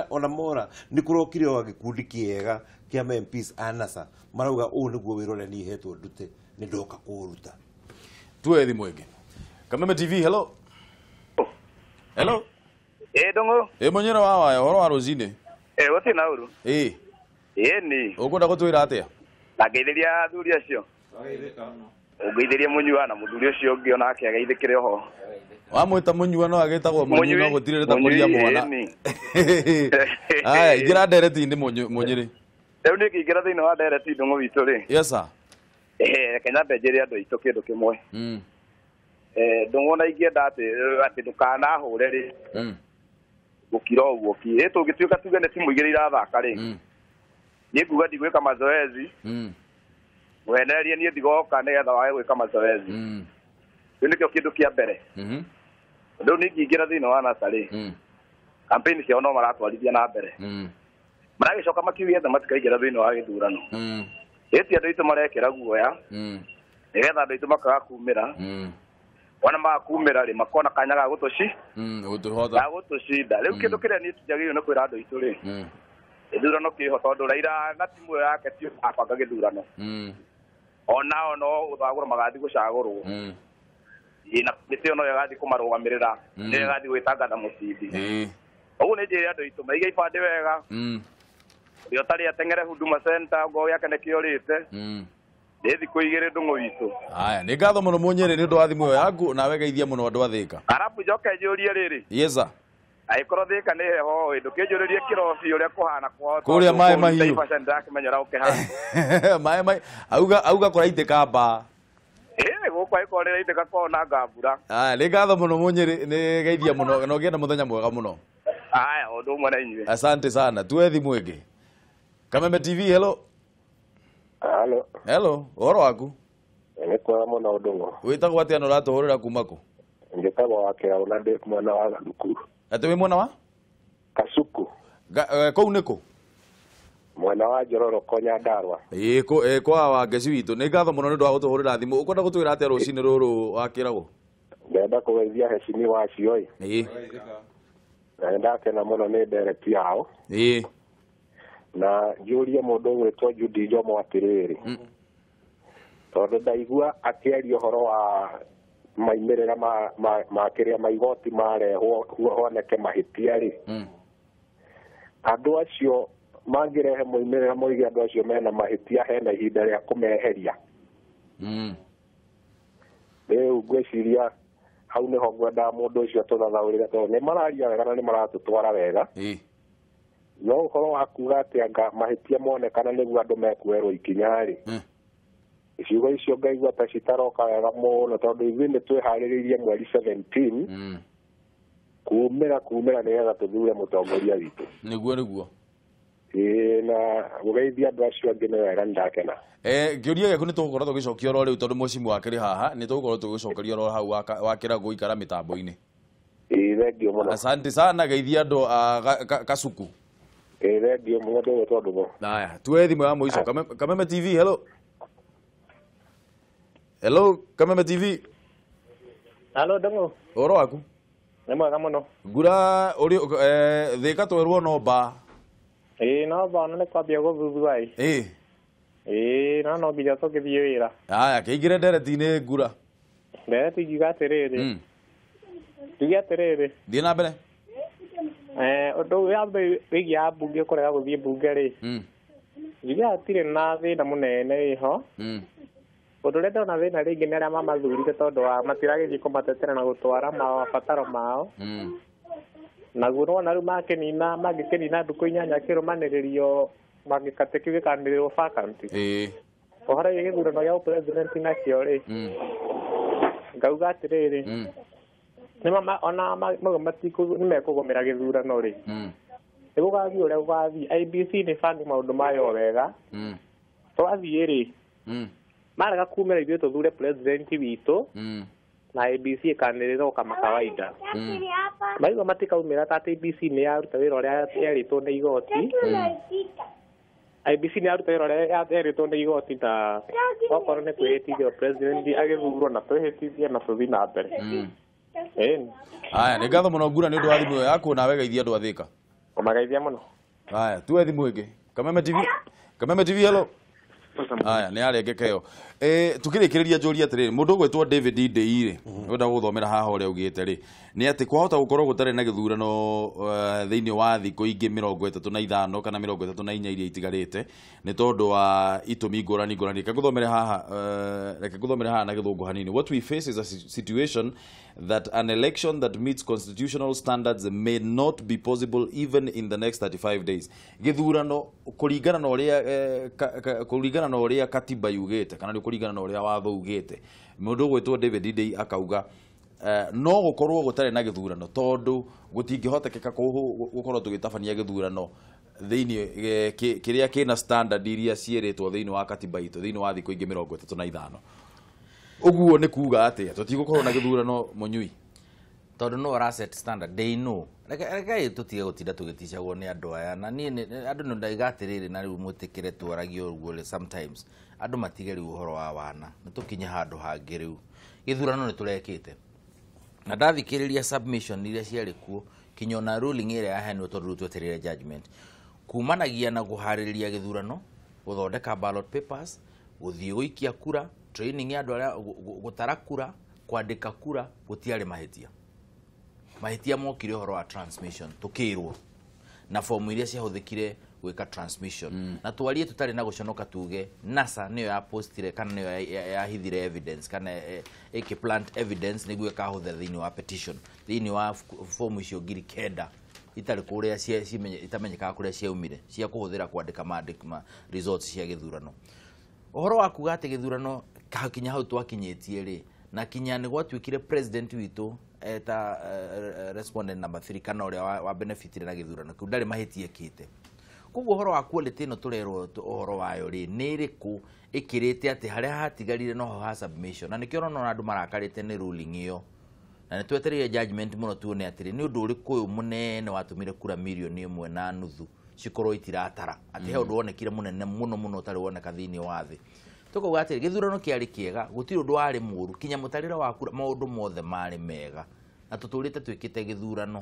E: ona mora nĩ kũrokire o gĩkundi kĩega kĩa MPs anasa marauga ũũ nĩguo wĩra ũrĩa niĩ hetwo ndute nĩ ndoka kũruta
A: tuwe thimũ ĩngĩ Kameme TV hello Ndung'u Munyĩra wa waya ũhoro wa rũcinĩ
I: gũtirĩ na ũru ĩni
A: ũkwenda gũtwĩra atĩa
I: na ngeithĩria athuri acio ũngeithĩrie mũnyua na mũthuri ũcio ũngĩ onake ageithĩkĩre oho
A: wamwĩta mũnyua no agĩtagwo mũnyui no gũtirĩ ta kũria mwana aya ingĩra ndereti-inĩ Munyĩrĩ
I: rĩu nĩ ngĩingĩra thĩinĩ wa ndereti Ndung'u witũ rĩ
A: yes sir
I: reke nyambe njĩre andũ aitũ kĩndũ kĩmwe Ndung'u na ingĩenda atĩ ndũkanahũre rĩ gũkira ũguo kĩ tũngĩtuĩka tuge nĩ timu igĩrĩ irathaka rĩ niĩ nguga ndigwĩka mazoezi wenererie niĩ ndigoka nĩgetha wage gwĩka mazoezi rĩu nĩkĩo kĩndũ kĩa mbere rĩu nĩ ingĩingĩra thĩinĩ wa nasa rĩ kampeni ciao no maratwarithia na mbere maragĩcoka makiuge atĩ matikaingĩra thĩinĩ wa gĩthurano ĩti andũ aitũ marekĩra guoya nĩgetha andũ aitũ makaga kumĩra ona makumĩra rĩ makona kanya ga gũtũcinda rĩu kĩndũ kĩrĩa niĩ njagĩrĩirwo nĩ kwĩra andũ aitũ rĩ gĩthurano kĩho tondũ Raila na timu yake ti abanga gĩthurano onao no gũthagũra magathiĩ gũcagũrwo na mĩtĩ ĩno ĩgathiĩ kũmarũgamĩrĩra nĩyo ĩgathiĩ gwĩtangatha mũcindi ũguo nĩ njĩre andũ aitũ maige ibandĩ wega ũrĩa ũtarĩ ateng'ere Huduma Center ngo yake nĩkĩo rĩte nĩ thikũ igĩrĩ Ndung'u witũ
A: aya nĩ ngatho mũno Munyĩrĩ nĩ ũndũ wa thimũ ĩyo yaku nawe geithia mũno andũ a Thĩka
I: arabu njoke njũrie rĩrĩ
A: yes sir
I: agĩkorwo Thĩka nĩ heho ndũkĩnjũrĩrie kĩrobi ũrĩa kũhana kwao
A: kũrĩa maĩ mahiũ
I: ndakĩmenyera ũkĩhana
A: maĩ auga kũraitĩka mbaa
I: gũkũ agĩkorwo rĩraitĩka kwao na ngambura
A: aya nĩ ngatho mũno Munyĩrĩ nĩ geithia mũno na ũgĩe na mũthenya mwega mũno
I: aya ũndũ ũmwe na inyuĩ
A: asante sana tuwe thimũ ĩngĩ Kameme TV hello hello ũhoro waku
J: nĩ kwega mũno Ndung'u
A: wĩtagwo atĩa na ũratũhũrĩra kuma kũ
J: njĩtagwo wa Kĩraũ na ndĩ mwena wa Gacuku
A: atĩ wĩ mwena wa
J: Gacuku
A: kũu nĩ kũ
J: mwena wa Njororoko Nyandarua
A: kwa wa ngeci witũ nĩ ngatho mũno nĩ ũndũ wa gũtũhũrĩra thimũ ũkwenda gũtwĩra atĩa rũcinĩ rũrũ wa Kĩraũ
J: ndenda kũgeithia hecini wacio na ndakena mũno nĩ ndereti yao na njũrie mũndũ ũgwĩtwo Judy Njomo atĩrĩrĩ tondũ ndaigua akĩaria ũhoro wa maimĩrĩra ma kĩrĩa maigoti marehwo honeke mahĩtia rĩ andũ acio mangĩrehe moimĩrĩra moige andũ acio mena mahĩtia hena ihinda rĩa kũmeheria rĩu ngwĩciria hau nĩho ngwenda mũndũ ũcio tũthathaũrĩre tondũ nĩ mararia wega na nĩ maratũtwara wega no ũhoro wa kuga atĩ anga mahĩtia monekana nĩguo andũ mekuerwo ikinya-rĩ iciugo icio ngaigua ta citaroka wega mũno tondũ ithuĩ nĩ twĩharĩrĩirie mweri 17 kumĩra nĩgetha tũthure mũtongoria witũ
A: nĩguo
J: na gũgeithia andũ acio angĩ nĩ wega nĩndakena
A: kĩũria gĩaku nĩ tũgũkorwo tũgĩcokia oro rĩu tondũ mũcimu wakĩrĩ haha nĩ tũgũkorwo tũgĩcokeria oro hau wakĩra gũikara mĩtambo-inĩ
J: thengiũ mũno
A: asante sana geithia andũ a Kasuku
J: thengiũ mũno tondũ
A: haya tuwe thimũ ya mũico Kameme TV hello Kameme TV
K: Halo Ndung'u
A: oro waku
K: nĩ mwega mũno
A: ngura uri thika twerwo no ba
K: no ba nĩ kwambia gũthuthuria no nginya tũgĩthiĩ wĩra
A: haya kĩingĩre ndereti-inĩ ngura
K: ndereti ngiuga atĩrĩrĩ thiĩ
A: na mbere
K: ũndũ wĩgiĩ mbunge kũrega gũthiĩ mbunge-rĩ ngiuga hatirĩ na thĩna mũnene wĩho ũndũ ũrĩa ndona thĩna rĩngĩ nĩ arĩa mamathurire tondũ wa matiragĩthiĩ kũmatetera na gũtwara mabataro mao naguo nĩwona rĩu mangĩkĩnina ndukũ 8 kĩrũmanĩrĩrio mangĩkate kiuge kanĩrĩrwo vacancy ũhoro wĩgiĩ gĩthurano gĩa president nakĩo-rĩ ngauga atĩrĩrĩ ona nĩmekũgomera gĩthurano-rĩ nĩgũgathiĩ ũrĩa gũgathiĩ IEBC nĩ bangi maũndũ mayo wega twathiĩ-rĩ marega kumĩra ithuĩ tũthure president witũ na IEBC ĩkanĩrĩra kama kawaida maigua matikaumĩra ta IEBC nĩ yaruta wĩra ũrĩa yerĩtwo nĩ igoti IEBC nĩ yaruta wĩra ũrĩa yerĩtwo nĩ igoti na okorwo nĩ twĩhĩtithio president agĩthurwo na twĩhĩtithie na tũthiĩ na mbere
A: haya nĩ ngatho mũno ngura nĩ ũndũ wa thimũ ĩyo yaku na wegeithia andũ a Thika
K: ũmageithia mũno
A: haya tuwe thimũ ĩngĩ Kameme TV hello haya nĩ arengeka ĩyo tukĩrĩkĩrĩria njũria atĩrĩrĩ mũndũ ũgwĩtwo David Ndĩ-rĩ wenda gũthomera haha ũrĩa ugĩte-rĩ nĩ atĩ kwahota gũkorwo gũtarĩ na gĩthurano thĩinĩ wa thikũ ingĩ 35 kana 34 iria itigarĩte nĩ tondũ wa itũmi ngũrani reke ngũthomere haha na gĩthũngũ hanini. What we face is a situation that an election that meets constitutional standards may not be possible even in the next 35 days. Gĩthurano kũringana na ũrĩa katiba yugĩte kana kũringana na ũrĩa watho ugĩte mũndũ ũgwĩtwo David Ndĩ akauga no gũkorwo gũtarĩ na gĩthurano tondũ gũtingĩhotekeka gũkorwo tũgĩtabania gĩthurano thĩinĩ kĩrĩa kĩna standard iria cierĩtwo thĩinĩ wa katiba itũ thĩinĩ wa thikũ ingĩ 35. Ũguo nĩ kuuga atĩa tũtigũkorwo na gĩthurano Mũnyui
D: tondũ no raset standard they know reke tutige gũtinda tũgĩticagwo nĩ andũ aya na niĩ andũ nĩ ndaigatĩrĩrĩ na rĩu mũtĩkĩre twaragio ũguo sometimes andũ matige rĩu ũhoro wa wana nĩ tũkinye handũ hangĩ rĩu gĩthurano nĩ tũrekĩte na ndathikĩrĩria submission iria ciarĩ kuo kinya na ruling ĩrĩa yaheanwo tondũ rĩu twetereire judgment kumanagia na guharĩrĩria gĩthurano gũthondeka ballot papers gũthiĩ gũikia kura training ya andũ arĩa gũtara kura kwandĩka kura gũtiarĩ mahĩtia mokire ũhoro wa transmission tukĩrwo na fomu iria ciahũthĩkire gwĩka transmission na twarie tutarĩ na gũconoka tuge NASA nĩyo ya postire kana nĩyo yahithire evidence kana plant evidence nĩguo ĩkahũthĩra thĩinĩ wa petition thĩinĩ wa fomu icio 9,000 itarĩ kũrĩa itamenyekaga kũrĩa ciaumire cia kũhũthĩra kwandĩka results cia gĩthurano. Ũhoro wa kuga atĩ gĩthurano kinya hau twakinyĩtie-rĩ na kinya nĩ gwatuĩkire president witũ eta respondent number 3 kana ũrĩa wa benefitire na gĩthurano kĩu ndarĩ mahĩtia kĩte. Koguo ũhoro wa quality ĩno tũrerwo ũhoro wayo-rĩ nĩ ĩrĩkũ ĩkĩrĩte atĩ harĩa hatigarire no ha submission na nĩkĩo ũrona andũ marakarĩte nĩ ruling ĩyo na nĩ twetereire judgment mũno tuone atĩrĩ nĩ ũndũ ũrĩkũ ũyũ mũnene watũmire kura 1.5 cikorwo itiratara atĩ he ũndũ wonekire mũnene mũno ũtarĩ woneka thĩinĩ wa thĩ. Tũkauga atĩrĩ gĩthurano kĩarĩ kĩega gũtirĩ ũndũ warĩ mũru kinya mũtarĩre wa kura maũndũ mothe marĩ mega na tũtũrĩte twĩkĩte gĩthurano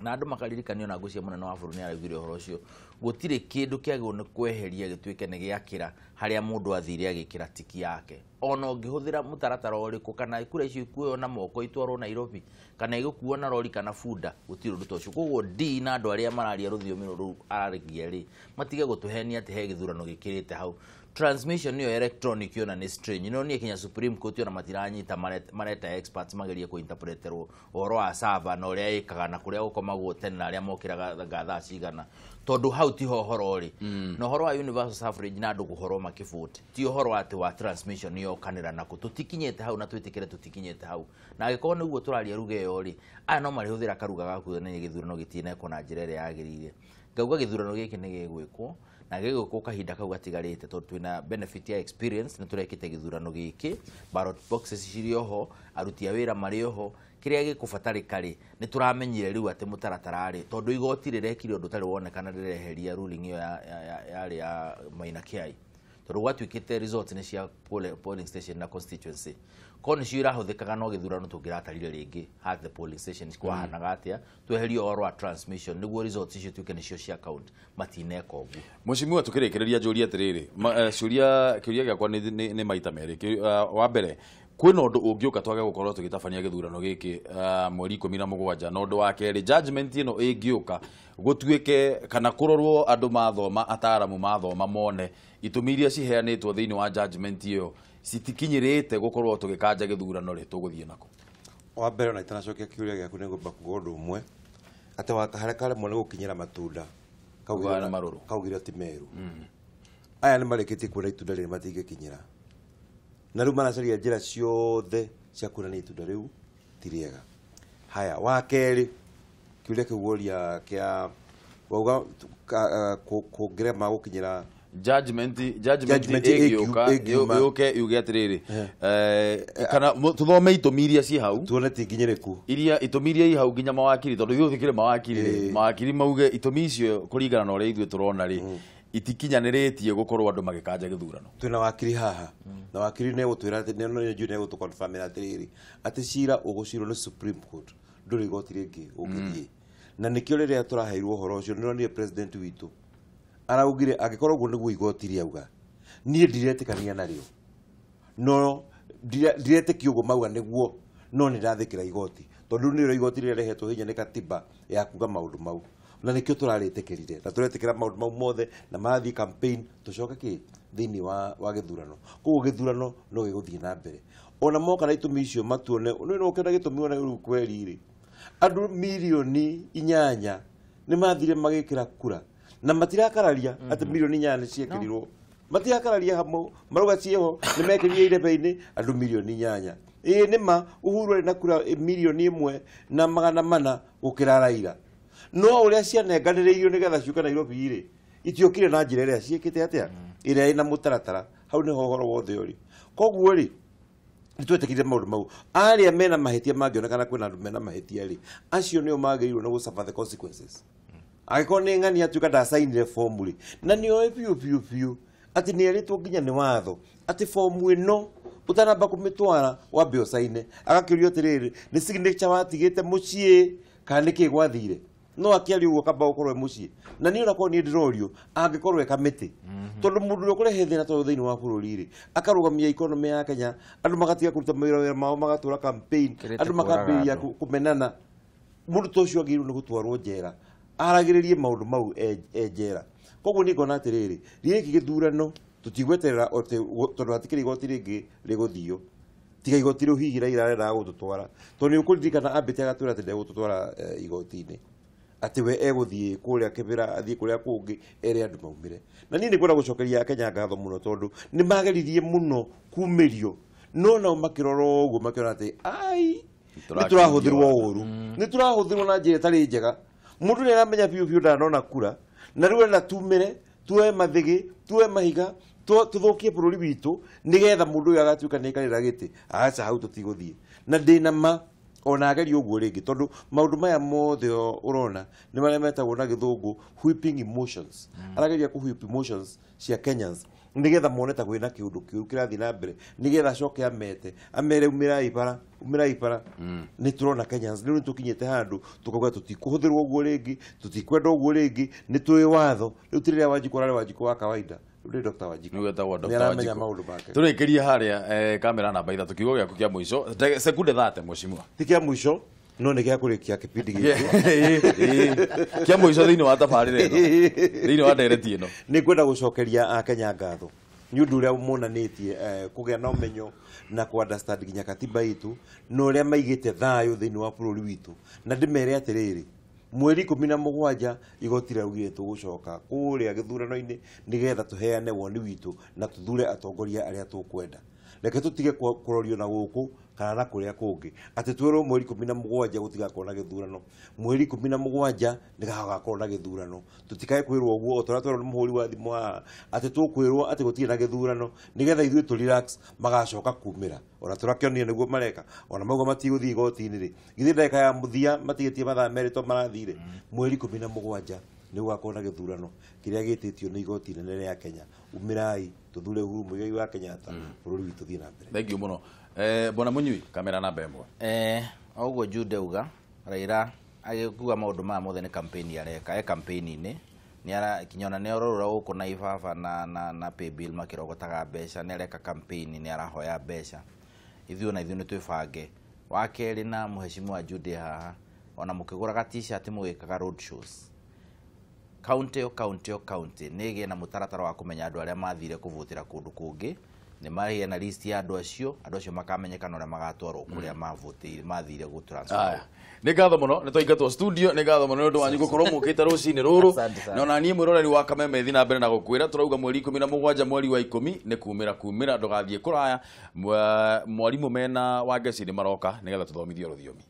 D: na andũ makaririkanio na ngũcia mũnene wa bũrũri nĩaraugire ũhoro ũcio gũtirĩ kĩndũ kĩagĩrĩirwo nĩ kweheria gĩtuĩke nĩ gĩakĩra harĩa mũndũ athire agĩkĩra tiki yake ona ũngĩhũthĩra mũtaratara ũrĩkũ kana kura icio ikuoyo na moko itwarwo Nairobi kana igũkuo na rori kana bunda gũtirĩ ũndũ tocio. Koguo D na andũ arĩa mararia rũthiomi rũu aragia-rĩ matige gũtũhenia atĩ he gĩthurano gĩkĩrĩte hau transmission niyo electronic yona ni strange no nie Kenya Supreme Court yona matiranyita mareta experts magerie ku interpreterwo oro wa server no ria ikaga na kuria ukomagwo tene na ria mokiraga gatha cigana tondu hau ti hohoro ri no horo wa universal suffrage na andu guhoro makifuti ti horo ati wa transmission yo kanira na kututikinyete hau na twitikire tutikinyete hau na agiko niguo turaria ruge yo ri aya no mari huthira karuga gaku ne githurano gitine ko na njira ria yagirire ngauga githurano giki ni gigwikwo na gigwikwo kahinda kau gatigarite tondu twina benefit ya experience na turekite githurano giki ballot boxes cirioho aruti a wira marioho kiria gikubatarika ri ni turamenyire riu ati mutaratara ri tondu igoti rirekire undu tari wonekana rireheria ruling yo ya Maina Kiai tondu gwatuikite results ni cia polling station na constituency koni cio irahuthikaga no githurano tungiratarire ringi at the polling stations kwa hanaga atia tweherio oro wa transmission niguo results icio tuike nicio cia count matineka ugu
A: mucimwa tukirikireria njuri atiriri ciuria giakwa ni maita meri wa mbere kwina undu ungiuka twage gukorwo tugitabania githurano giki mweri 17 no undu wa keri judgment ino ingiuka gutuike kana kurorwo andu mathoma ataramu mathoma mone itumiria ciheanitwo thiini wa judgment iyo citikinyirite gukorwo tugikanja githurano ri tuguthie nako
E: wa mbere na itanacokia kiuria giaku ni ngomba kuga undu umwe ate wakahare kare mone gukinyira matunda
A: kaugana maruru
E: kaugira ti meru aya ni mareketie kuona itunda riri matingikinyira na riu maracaria njira ciothe cia kuonania itunda riu ti riega haya wa keri kiuria kiuria kia wauga kugerema gukinyira
A: judgment yuke yuge atiriri kana tuthome itumiria ci hau
E: tuone ti nginyiriku
A: iria itumiria i hau nginya mawakiri tondu yuthikire mawakiri mauge itumi icio kuringana na uria ithuĩ turona ri itikinyaniretie gukorwo andu magikanja githurano
E: twina wakiri haha na wakiri ne gutwira ati ne ne gutu confirm atiriri ati cira ugucirwo ni Supreme Court nduri igoti ringi ungithie na nikio riria turaheirwo horo ucio nironi president witu araugire agikorwo guo niguo igoti riauga nie ndiretikania nario no ndiretikio guo mauga niguo no nirathikira igoti tondu niro igoti riria rehetwo hinya ni katiba ya kuga maundu mau na nikio turaritikirire na turetikira maundu mau mothe na marathi campaign tucoka ki thiini wa githurano koguo githurano no giguthie na mbere ona moka na itumi icio matuone no kenda gitumi ona riu kweri ri andu milioni 8 ni mathire magikira kura na matirakararia ati milioni 8 ciekirirwo matirakararia hamwe maruga cieho ni mekirire irebe-ini andu milioni 8 nima Uhuru ari na kura milioni 1 na 400 gukira Raila no uria cianenganireirio nigetha ciuka Nairobi ri itiokire na njira iria ciekite atia iria ina mutaratara hau ni hohoro wothe uri koguo ri nitwetekire maundu mau aria mena mahitia mangionekana kwina andu mena mahitia ri acio nio magiriro no suffer the consequences agiko ni ngani atuka da sign form ri na nio piu ati ni eritwo nginya ni watho ati form ino utanamba kumitwara wambe usaine agakirio tiriri ni signature watigite mucie kana kigwathire no akiari ugo kamba ukorwe mucie na ni urako ni ndirorio angikorwe kamiti tondu mundu ukurehe thina to thiini wa bururi ri akarugamia economy ya Kenya andu magatiga kuruta mawira mao magatura campaign andu makambiria kumenana mundu tocio agiru ni gutwarwo njera aragiririe maundu mau njera koguo ni ngona atiriri riki githurano tutigweterera tondu hatikiri igoti ringi riguthio tiga igoti riu hihi Raila arenda gututwara tondu ni ukuririkana ambite agatwira ati ndegututwara igoti-ini ati we eguthie kuria kibira athie kuria kungi ere andu maumire na ni kwenda gucokeria Kenya ngatho muno tondu ni mageririe muno kumirio no na makiroro uguo makirora ati ai ni turahuthirwo uru ni turahuthirwo na njira tari njega mundu ni aramenya piu ndanona kura na riu na tumire tuwe mathigi tuwe mahiga tuthukie bururi witu nigetha mundu uyu agatuika ni karira giti aca hau tutiguthie na ndina ma ona ageri uguo ringi tondu maundu maya mothe urona ni maria metagwo na githungu whipping emotions arageria ku whip emotions cia Kenyans nigetha moneta gwina kiundu kiu kirathi na mbere nigetha coke amere umirai para ni turona Kenyans ni tukinyete handu tukauga tutikuhuthirwo uguo ringi tutikwenda uguo ringi ni tuwi watho riu tiriria Wanjiku wa kawaida uri Dr. Wanjiku
A: ni weta wa Dr. Wanjiku turikiria haria kamera namba 3 kiugo giaku kia muico sekunde 30 mucimwa
E: ti kia muico no ni gia kurikia kipindi giki
A: kia muico thiini wa tabarire ino thiini wa ndereti ino
E: ni kwenda gucokeria a Kenya ngatho nĩ ũndũ ũrĩa monanĩtie kũgĩa na ũmenyo na ku understand nginya katiba itu na ũrĩa maigĩte thayũ thĩinĩ wa bũrũri witũ na ndĩmere atĩrĩrĩ mweri 17 igoti rĩaugire tũgũcoka kũrĩa gĩthurano-inĩ nĩgetha tũheane woni witũ na tũthure atongoria arĩa tũkwenda reke tũtige kũrorio na gũkũ kana na kũrĩa kũngĩ atĩ twĩrwo mweri 17 gũtigakorwo na gĩthurano mweri 17 nĩgagakorwo na gĩthurano tũtikae kwĩrwo ũguo o tũrĩa twerwo nĩ mũhũri wa thimũ haha atĩ tũkwĩrwo atĩ gũtirĩ na gĩthurano nĩgetha ithuĩ tũ relax magacoka kumĩra ona tũrakĩonire nĩguo mareka ona mauga matigũthiĩ igoti-inĩ rĩ githĩ ndagĩka ya mũthia matigĩtie mathaa merĩ to marathire mweri 17 nĩ gũgakorwo na gĩthurano kĩrĩa gĩtĩtio nĩ igoti inene rĩa Kenya umirai tuthure Uhuru Muigai wa Kenyatta bũrũri witũ thiĩ na mbere.
A: Thank you muno. Bona Munyui kamera namba 1.
D: Oguo Jude uga Raila agĩkuga maũndũ maya mothe nĩ campaign areka campaign-inĩ nĩ ara kinyona nĩ ororora gũkũ na ibaba na pay bill makĩrogotaga mbeca nĩ areka campaign nĩ arahoya mbeca ithuĩ nĩ twĩbange wa kerĩ na mũheshimiwa Jude haha ona mũkĩgũraga t-shirt mũgĩkaga road shows county nĩgĩe na mũtaratara wa kũmenya andũ arĩa mathire kũvotera kũndũ kũngĩ nĩ mahĩa na list ya andũ acio makamenyekana ũrĩa magatwarwo kũrĩa mavotire mathire gũtransfer.
A: Nĩ ngatho mũno nĩ twaingatwo studio nĩ ngatho mũno nĩ ũndũ wanyu gũkorwo mũkĩte rũcinĩ rũrũ na ona niĩ mwĩroreri wa Kameme thiĩ na mbere na gũkwĩra tũrauga mweri 17 mweri wa 10 nĩ kumĩra ndũgathiĩ kũraya mwarimũ mena wa ngeci nĩ maroka nĩgetha tũthomithio rũthiomi.